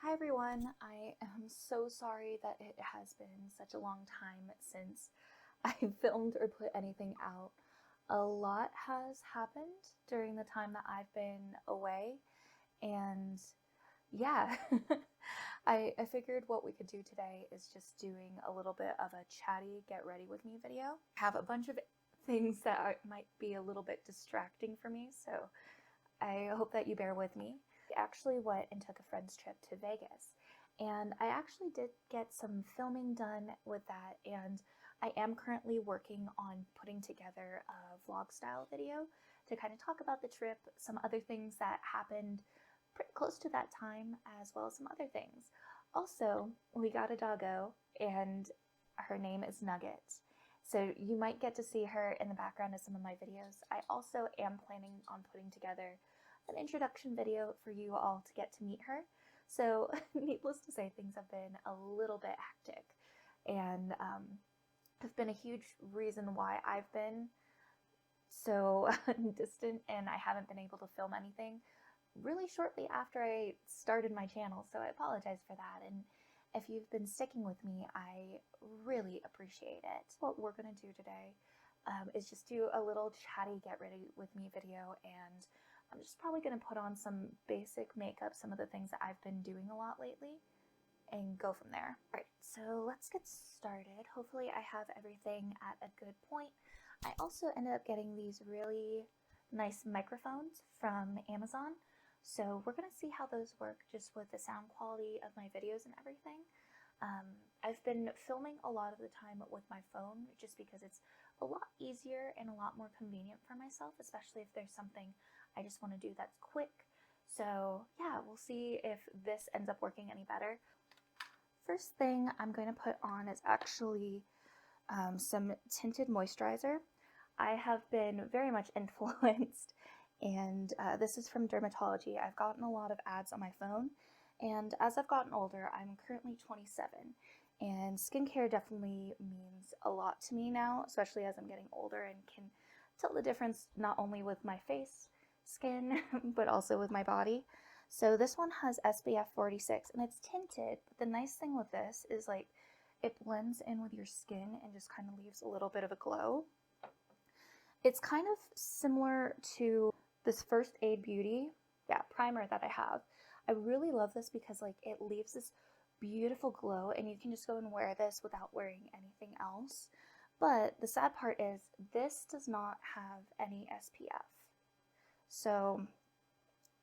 Hi everyone, I am so sorry that it has been such a long time since I filmed or put anything out. A lot has happened during the time that I've been away, and yeah, I figured what we could do today is just doing a little bit of a chatty get ready with me video. I have a bunch of things that might be a little bit distracting for me, so I hope that you bear with me. I actually went and took a friend's trip to Vegas, and I actually did get some filming done with that, and I am currently working on putting together a vlog style video to kind of talk about the trip, some other things that happened pretty close to that time, as well as some other things. Also, we got a doggo, and her name is Nugget. So you might get to see her in the background of some of my videos. I also am planning on putting together an introduction video for you all to get to meet her. So needless to say, things have been a little bit hectic, and have been a huge reason why I've been so distant and I haven't been able to film anything really shortly after I started my channel, so I apologize for that. And if you've been sticking with me, I really appreciate it. What we're going to do today is just do a little chatty get ready with me video, and I'm just probably going to put on some basic makeup, some of the things that I've been doing a lot lately, and go from there. Alright, so let's get started. Hopefully I have everything at a good point. I also ended up getting these really nice microphones from Amazon, so we're going to see how those work just with the sound quality of my videos and everything. I've been filming a lot of the time with my phone just because it's a lot easier and a lot more convenient for myself, especially if there's something I just want to do that's quick. So yeah, we'll see if this ends up working any better. First thing I'm going to put on is actually some tinted moisturizer. I have been very much influenced, and this is from Dermatology. I've gotten a lot of ads on my phone, and as I've gotten older, I'm currently 27, and skincare definitely means a lot to me now, especially as I'm getting older and can tell the difference not only with my face, skin, but also with my body. So this one has SPF 46, and it's tinted, but the nice thing with this is like it blends in with your skin and just kind of leaves a little bit of a glow. It's kind of similar to this First Aid Beauty primer that I have. I really love this because like it leaves this beautiful glow, and you can just go and wear this without wearing anything else. But the sad part is this does not have any SPF. So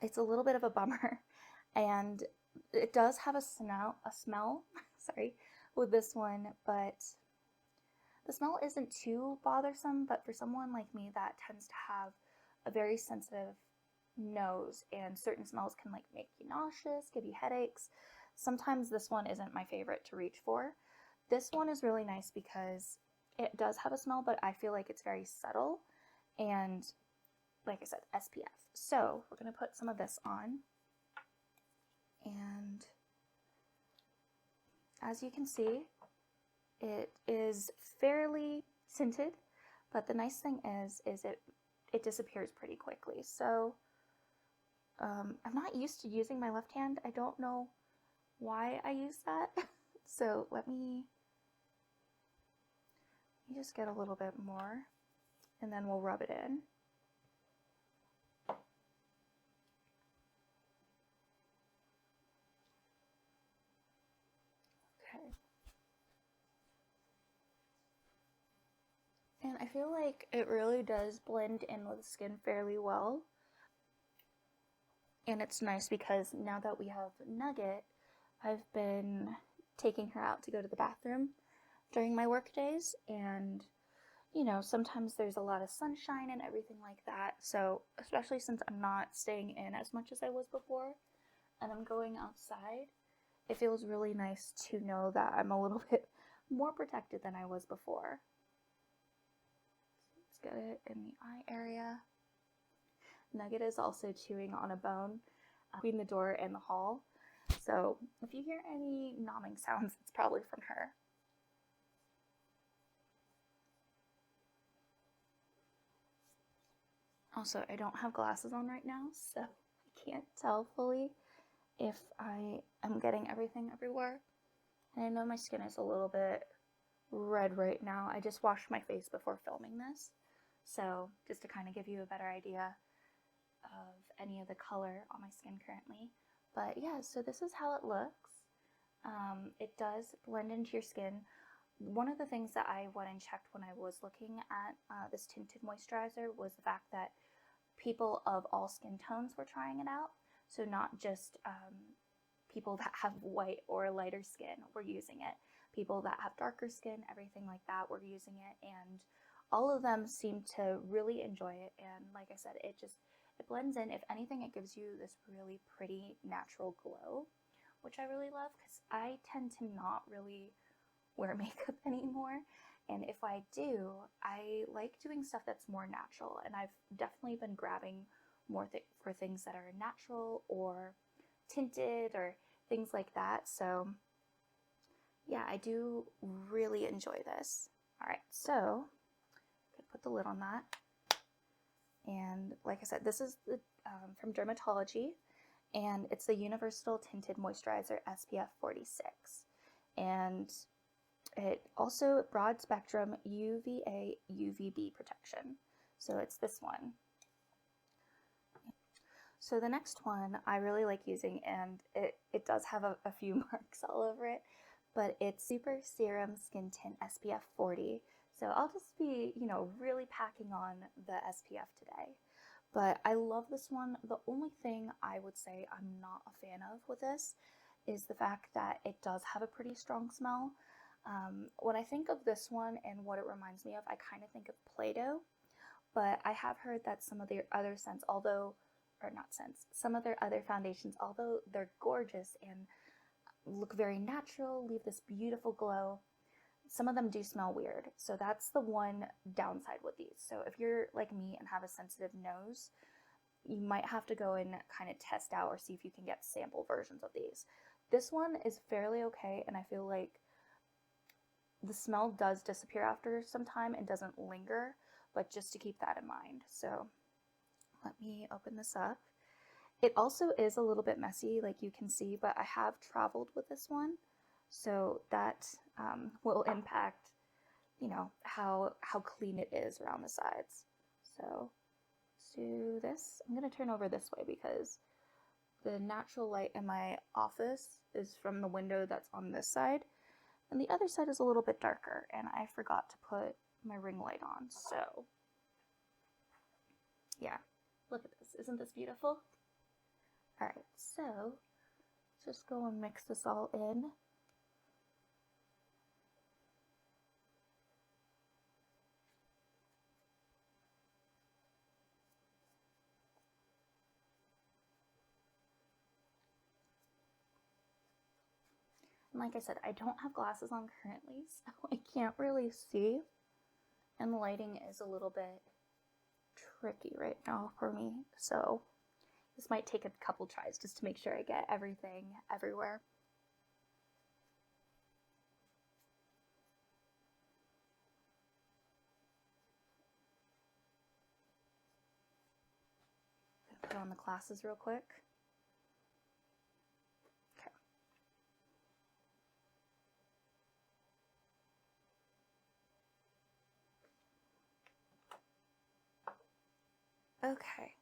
it's a little bit of a bummer, and it does have a smell sorry, with this one, but the smell isn't too bothersome. But for someone like me that tends to have a very sensitive nose, and certain smells can like make you nauseous, give you headaches, sometimes this one isn't my favorite to reach for. This one is really nice because it does have a smell, but I feel like it's very subtle, and like I said, SPF. So we're going to put some of this on, and as you can see, it is fairly scented, but the nice thing is it disappears pretty quickly. So I'm not used to using my left hand. I don't know why I use that. So let me just get a little bit more, and then we'll rub it in. Okay. And I feel like it really does blend in with the skin fairly well. And it's nice because now that we have Nugget, I've been taking her out to go to the bathroom during my work days, and you know, sometimes there's a lot of sunshine and everything like that. So especially since I'm not staying in as much as I was before and I'm going outside, it feels really nice to know that I'm a little bit more protected than I was before. So let's get it in the eye area. Nugget is also chewing on a bone between the door and the hall. So if you hear any gnawing sounds, it's probably from her. Also, I don't have glasses on right now, so I can't tell fully if I am getting everything everywhere. And I know my skin is a little bit red right now. I just washed my face before filming this. So just to kind of give you a better idea of any of the color on my skin currently. But yeah, so this is how it looks. It does blend into your skin. One of the things that I went and checked when I was looking at this tinted moisturizer was the fact that people of all skin tones were trying it out. So not just people that have white or lighter skin were using it. People that have darker skin, everything like that, were using it, and all of them seem to really enjoy it. And like I said, it blends in. If anything, it gives you this really pretty natural glow, which I really love, because I tend to not really wear makeup anymore, and if I do, I like doing stuff that's more natural, and I've definitely been grabbing more for things that are natural or tinted or things like that. So yeah, I do really enjoy this. All right, so I'm gonna put the lid on that. And like I said, this is the from Dermatology, and it's the Universal Tinted Moisturizer SPF 46. And it also broad spectrum UVA UVB protection. So it's this one. So the next one I really like using, and it does have a few marks all over it, but it's Super Serum Skin Tint SPF 40. So I'll just be, really packing on the SPF today. But I love this one. The only thing I would say I'm not a fan of with this is the fact that it does have a pretty strong smell. When I think of this one and what it reminds me of, I kind of think of Play-Doh. But I have heard that some of their other scents, some of their other foundations, although they're gorgeous and look very natural, leave this beautiful glow, some of them do smell weird. So that's the one downside with these. So if you're like me and have a sensitive nose, you might have to go and kind of test out or see if you can get sample versions of these. This one is fairly okay, and I feel like the smell does disappear after some time and doesn't linger, but just to keep that in mind. So let me open this up. It also is a little bit messy, like you can see, but I have traveled with this one, so that will impact, how clean it is around the sides. So let's do this. I'm going to turn over this way because the natural light in my office is from the window that's on this side, and the other side is a little bit darker, and I forgot to put my ring light on. So yeah, look at this. Isn't this beautiful? All right, so let's just go and mix this all in. And like I said, I don't have glasses on currently, so I can't really see, and the lighting is a little bit tricky right now for me, so this might take a couple tries just to make sure I get everything everywhere. Put on the glasses real quick. Okay,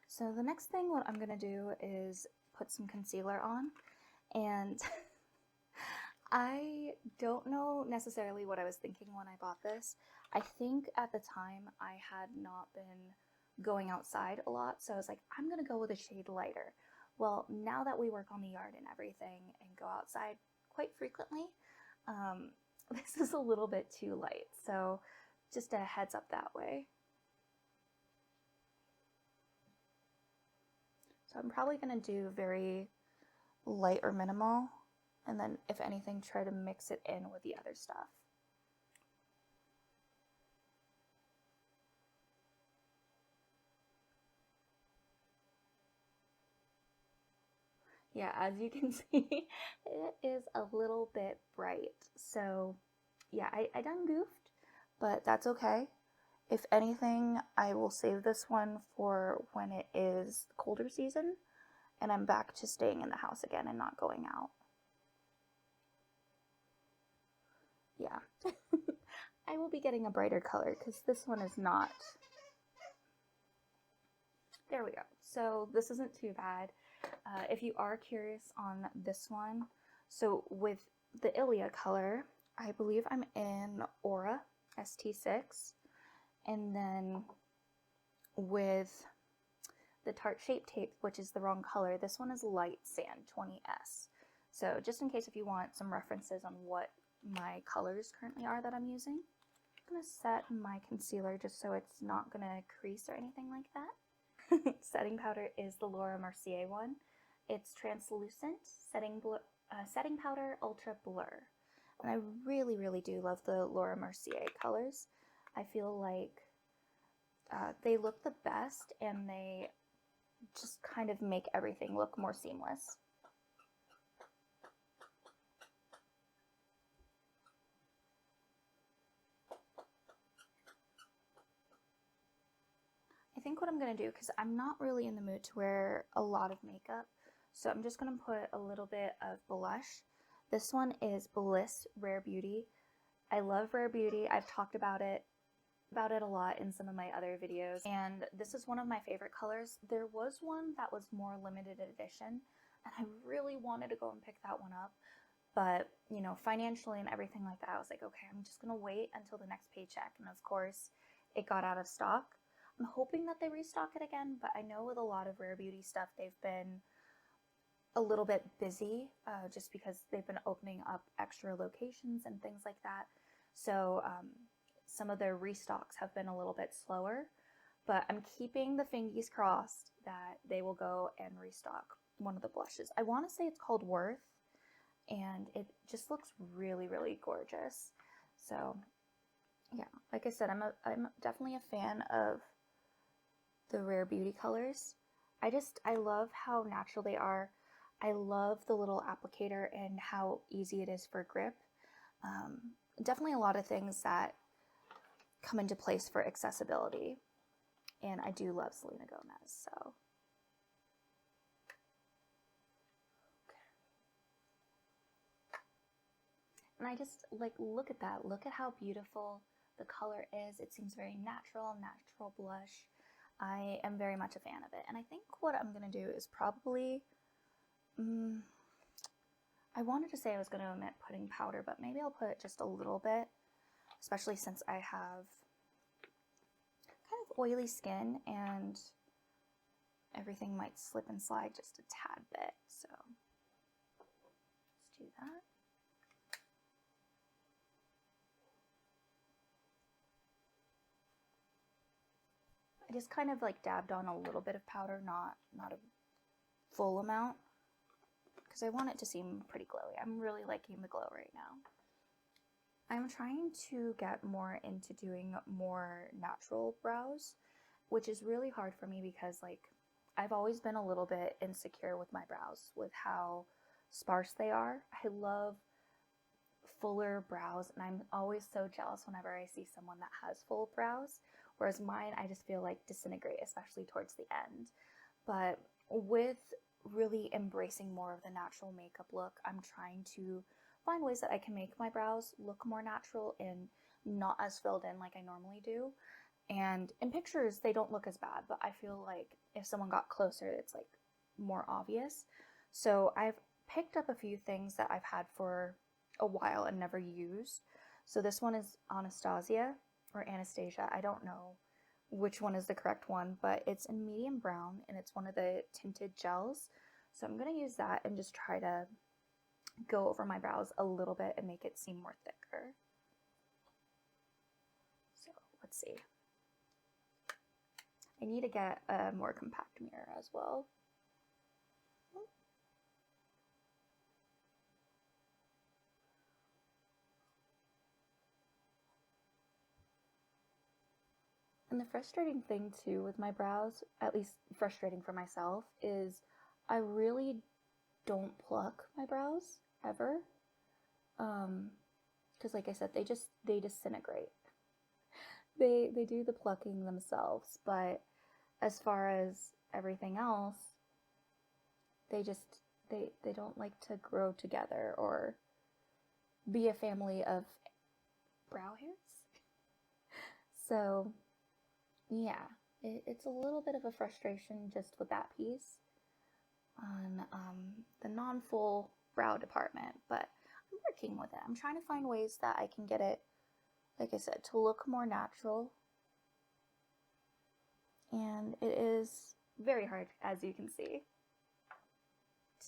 so the next thing what I'm gonna do is put some concealer on, and I don't know necessarily what I was thinking when I bought this. I think at the time I had not been going outside a lot, so I was like, I'm gonna go with a shade lighter. Well, now that we work on the yard and everything and go outside quite frequently, this is a little bit too light, so just a heads up that way. So I'm probably going to do very light or minimal, and then if anything, try to mix it in with the other stuff. Yeah, as you can see, it is a little bit bright. So yeah, I done goofed, but that's okay. If anything, I will save this one for when it is colder season, and I'm back to staying in the house again and not going out. Yeah. I will be getting a brighter color because this one is not. There we go. So this isn't too bad. If you are curious on this one, so with the Ilia color, I believe I'm in Aura ST6, and then with the Tarte Shape Tape, which is the wrong color, this one is Light Sand 20S. So just in case if you want some references on what my colors currently are that I'm using, I'm going to set my concealer just so it's not going to crease or anything like that. Setting powder is the Laura Mercier one. It's translucent setting powder ultra blur, and I really, really do love the Laura Mercier colors. I feel like they look the best, and they just kind of make everything look more seamless. I think what I'm going to do, because I'm not really in the mood to wear a lot of makeup, so I'm just going to put a little bit of blush. This one is Bliss Rare Beauty. I love Rare Beauty. I've talked about it a lot in some of my other videos, and this is one of my favorite colors. There was one that was more limited edition, and I really wanted to go and pick that one up, but you know, financially and everything like that, I was like, okay, I'm just gonna wait until the next paycheck. And of course it got out of stock. I'm hoping that they restock it again, but I know with a lot of Rare Beauty stuff they've been a little bit busy, just because they've been opening up extra locations and things like that. So some of their restocks have been a little bit slower, but I'm keeping the fingies crossed that they will go and restock one of the blushes. I want to say it's called Worth, and it just looks really, really gorgeous. So yeah, like I said, I'm definitely a fan of the Rare Beauty colors. I love how natural they are. I love the little applicator and how easy it is for grip. Definitely a lot of things that come into place for accessibility, and I do love Selena Gomez. So okay. And I just like, look at that, look at how beautiful the color is. It seems very natural blush. I am very much a fan of it, and I think what I'm gonna do is probably I wanted to say I was going to omit putting powder, but maybe I'll put just a little bit, especially since I have kind of oily skin and everything might slip and slide just a tad bit. So let's do that. I just kind of like dabbed on a little bit of powder, not a full amount, because I want it to seem pretty glowy. I'm really liking the glow right now. I'm trying to get more into doing more natural brows, which is really hard for me because like I've always been a little bit insecure with my brows, with how sparse they are. I love fuller brows, and I'm always so jealous whenever I see someone that has full brows, whereas mine I just feel like disintegrate, especially towards the end. But with really embracing more of the natural makeup look, I'm trying to find ways that I can make my brows look more natural and not as filled in like I normally do. And in pictures they don't look as bad, but I feel like if someone got closer it's like more obvious. So I've picked up a few things that I've had for a while and never used. So this one is Anastasia, I don't know which one is the correct one, but it's in medium brown and it's one of the tinted gels. So I'm going to use that and just try to go over my brows a little bit and make it seem more thicker. So let's see. I need to get a more compact mirror as well. And the frustrating thing too with my brows, at least frustrating for myself, is I really don't pluck my brows ever. Because like I said, they disintegrate. They do the plucking themselves, but as far as everything else, they don't like to grow together or be a family of brow hairs. So yeah, it's a little bit of a frustration just with that piece on the non-full brow department, but I'm working with it. I'm trying to find ways that I can get it, like I said, to look more natural. And it is very hard, as you can see,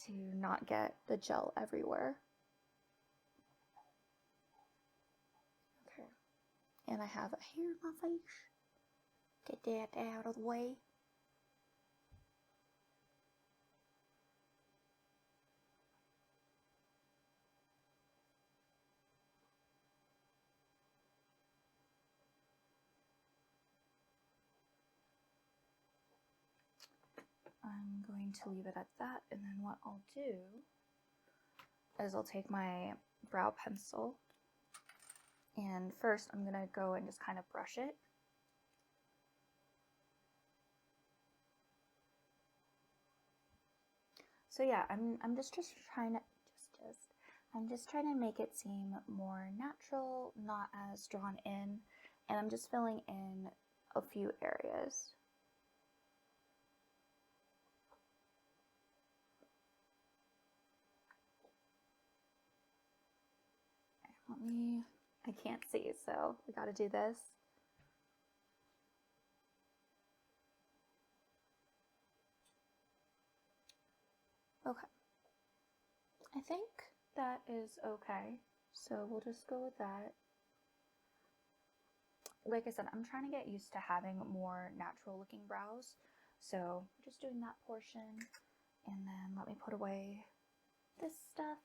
to not get the gel everywhere. Okay, and I have a hair in my face. Get that out of the way. I'm going to leave it at that, and then what I'll do is I'll take my brow pencil, and first I'm gonna go and just kind of brush it. So yeah, I'm just trying to I'm just trying to make it seem more natural, not as drawn in, and I'm just filling in a few areas. I can't see, so we gotta do this. Okay. I think that is okay. So we'll just go with that. Like I said, I'm trying to get used to having more natural looking brows. So just doing that portion, and then let me put away this stuff.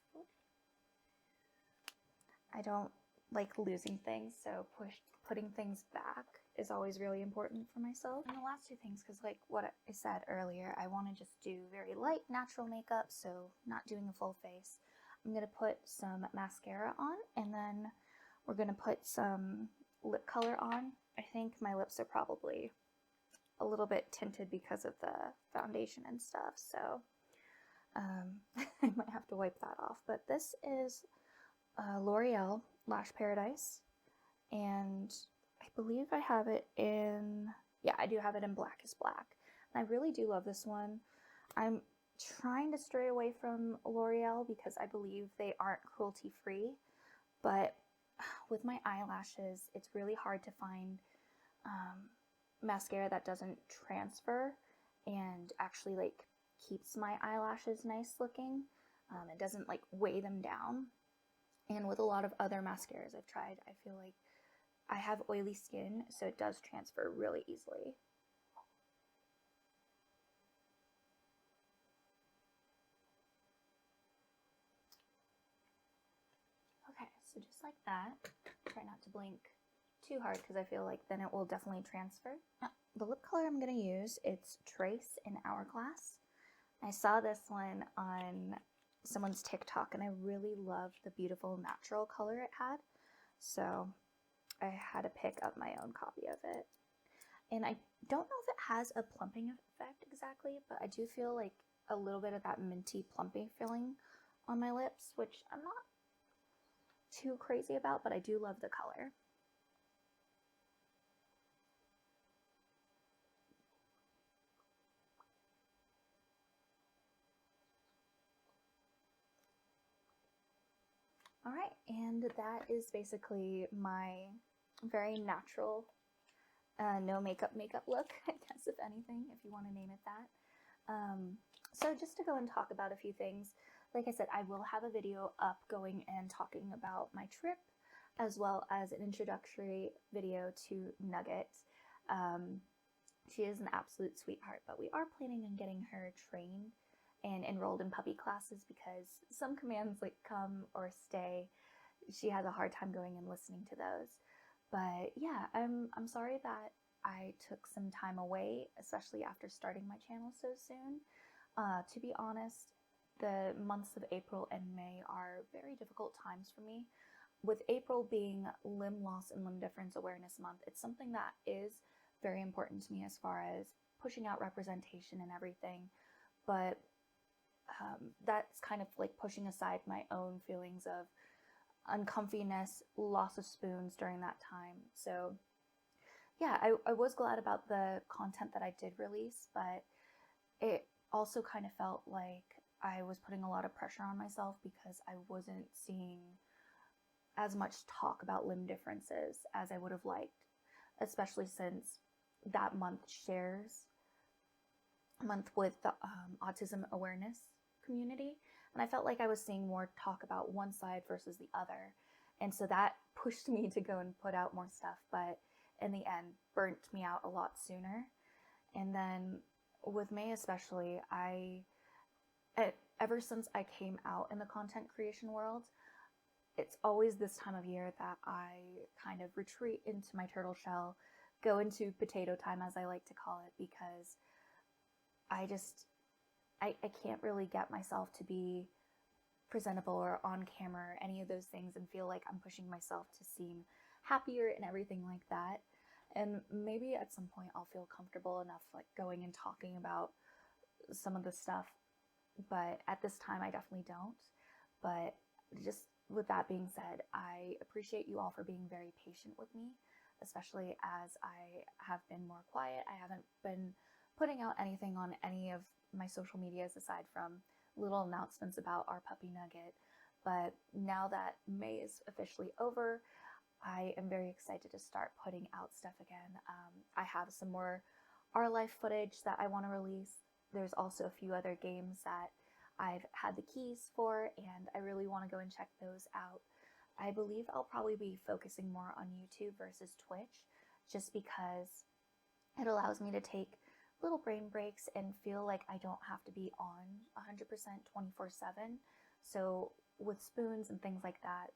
I don't like losing things, so putting things back is always really important for myself. And the last two things, because like what I said earlier, I want to just do very light natural makeup, so not doing a full face. I'm going to put some mascara on, and then we're going to put some lip color on. I think my lips are probably a little bit tinted because of the foundation and stuff, so I might have to wipe that off. But this is L'Oreal Lash Paradise, and I believe I have it in, yeah, I do have it in Black is Black. And I really do love this one. I'm trying to stray away from L'Oreal because I believe they aren't cruelty free, but with my eyelashes, it's really hard to find mascara that doesn't transfer and actually like keeps my eyelashes nice looking. It doesn't like weigh them down. And with a lot of other mascaras I've tried, I feel like I have oily skin, so it does transfer really easily. Okay, so just like that. Try not to blink too hard because I feel like then it will definitely transfer. Now, the lip color I'm going to use, it's Trace in Hourglass. I saw this one on someone's TikTok, and I really loved the beautiful natural color it had, so I had to pick up my own copy of it. And I don't know if it has a plumping effect exactly, but I do feel like a little bit of that minty plumping feeling on my lips, which I'm not too crazy about, but I do love the color. All right, and that is basically my very natural, no makeup look, I guess, if anything, if you want to name it that. So just to go and talk about a few things, like I said, I will have a video up going and talking about my trip, as well as an introductory video to Nugget. She is an absolute sweetheart, but we are planning on getting her trained and enrolled in puppy classes because some commands like come or stay, she has a hard time going and listening to those. But yeah, I'm sorry that I took some time away, especially after starting my channel so soon. To be honest, the months of April and May are very difficult times for me. With April being Limb Loss and Limb Difference Awareness Month, it's something that is very important to me as far as pushing out representation and everything. But that's kind of like pushing aside my own feelings of uncomfiness, loss of spoons during that time. So yeah, I was glad about the content that I did release, but it also kind of felt like I was putting a lot of pressure on myself because I wasn't seeing as much talk about limb differences as I would have liked, especially since that month shares a month with the autism awareness community. And I felt like I was seeing more talk about one side versus the other. And so that pushed me to go and put out more stuff, but in the end, burnt me out a lot sooner. And then with May especially, ever since I came out in the content creation world, it's always this time of year that I kind of retreat into my turtle shell, go into potato time, as I like to call it, because I can't really get myself to be presentable or on camera or any of those things and feel like I'm pushing myself to seem happier and everything like that. And maybe at some point I'll feel comfortable enough like going and talking about some of the stuff, but at this time I definitely don't. But just with that being said, I appreciate you all for being very patient with me, especially as I have been more quiet. I haven't been putting out anything on any of my social medias aside from little announcements about our puppy Nugget. But now that May is officially over, I am very excited to start putting out stuff again. I have some more our life footage that I want to release. There's also a few other games that I've had the keys for, and I really want to go and check those out. I believe I'll probably be focusing more on YouTube versus Twitch, just because it allows me to take little brain breaks and feel like I don't have to be on 100% 24/7. So with spoons and things like that,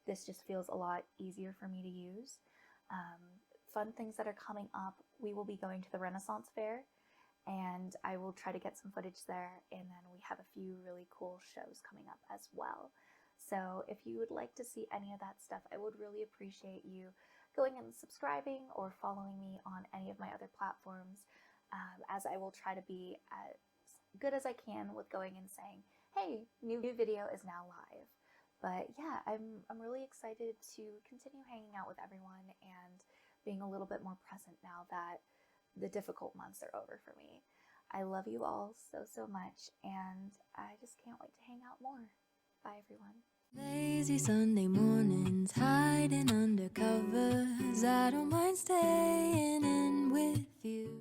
this just feels a lot easier for me to use. Fun things that are coming up, we will be going to the Renaissance Fair, and I will try to get some footage there, and then we have a few really cool shows coming up as well. So if you would like to see any of that stuff, I would really appreciate you going and subscribing or following me on any of my other platforms, as I will try to be as good as I can with going and saying, hey, new video is now live. But yeah, I'm really excited to continue hanging out with everyone and being a little bit more present now that the difficult months are over for me. I love you all so much, and I just can't wait to hang out more. Bye, everyone. Lazy Sunday mornings, hiding under covers. I don't mind staying in with you.